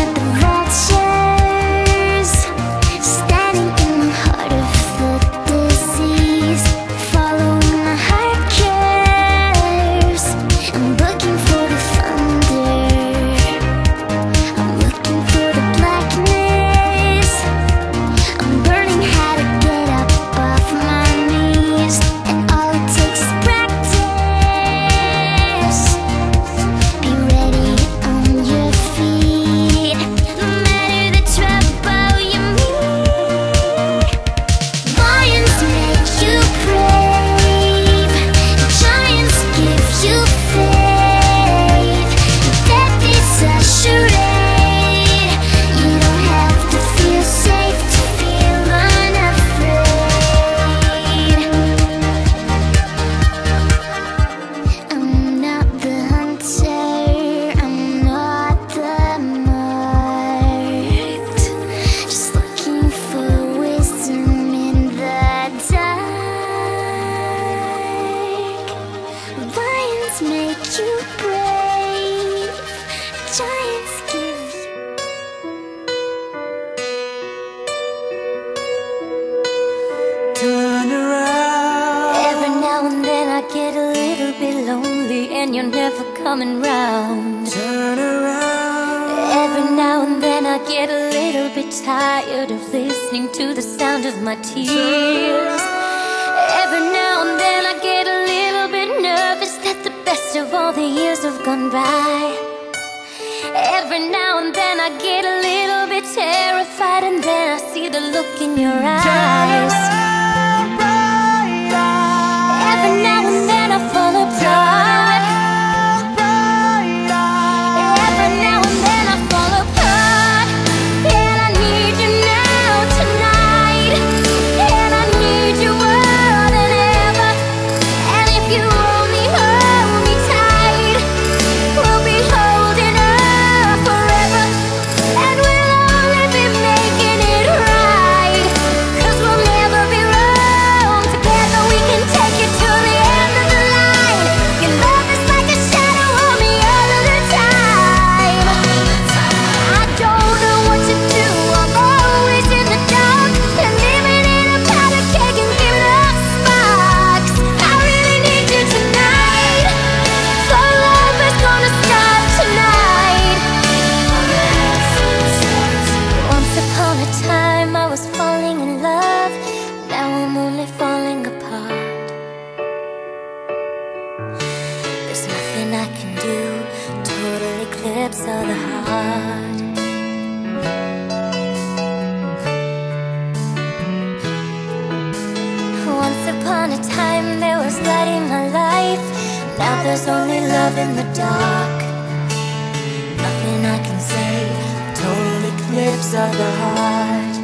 at the vultures standing in the heart of the disease, following my heart curves. I'm looking for the thunder, I'm looking for the blackness. I'm learning how to get up off my knees, and all it takes is practice. Be ready on your feet, no matter the trouble you meet. Lions make you brave, giants give you faith. Death is a charade, you don't have to feel safe to feel unafraid. I'm not the hunter, I'm not the marked, just looking for wisdom in the dark. Lions make you brave, giants give you. Turn around. Every now and then I get a little bit lonely, and you're never coming round. Turn around. Every now and then I get a little bit tired of listening to the sound of my tears. Every now and then I get a little bit nervous that the best of all the years have gone by. Every now and then I get a little bit terrified, and then I see the look in your eyes. Every now and then I fall apart. Every now and then I fall apart. And I need you now tonight, and I need you more than ever. And if you only hold me tight, we'll be holding up forever. And we'll only be making it right, 'cause we'll never be wrong. Together we can take it to the end of the line. Your love is like a shadow on me all of the time. I don't know what to do, I'm always in the dark, and living in a powder keg and giving off sparks. I really need you tonight, so love is gonna start tonight. Once upon a time I was falling in love, now I'm only falling apart. There's nothing I can do, total eclipse of the heart. Once upon a time there was light in my life, now there's only love in the dark. Nothing I can say, total eclipse of the heart.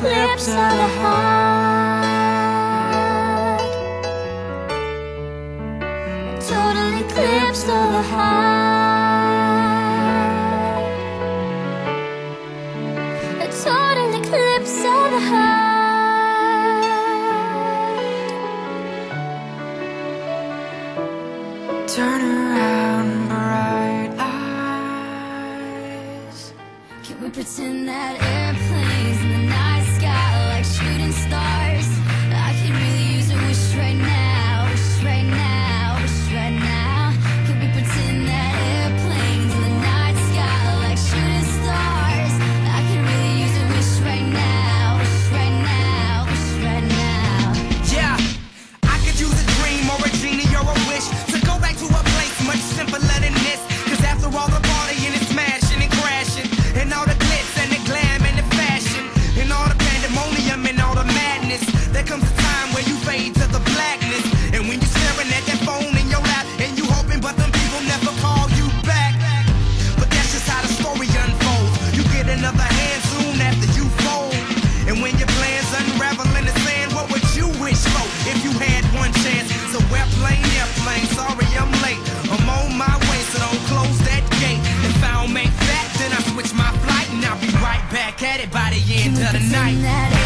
eclipse of the heart. A total eclipse of the heart. A total eclipse of the heart. Turn around, bright eyes. Can we pretend that airplanes in the night sky like shooting stars? I could really use a wish right now, wish right now, wish right now. Can we pretend that airplanes in the night sky like shooting stars? I could really use a wish right now, wish right now, wish right now. Yeah, I could use a dream or a genie or a wish to go back to a place much simpler than this. Cause after all the partying and smashing and crashing, and all the glitz and the glam and the fashion, and all the pandemonium and all the madness, there comes a time where you fade to the blackness. And when you're staring at that phone in your lap, and you hoping but them people never call you back. But that's just how the story unfolds. You get another hand soon after you fold. And when your plans unravel in the sand, what would you wish for if you had one chance? So airplane, sorry I'm late. I'm on my way, so don't close that gate. If I don't make that, then I switch my flight, and I'll be right back at it by the end of the night.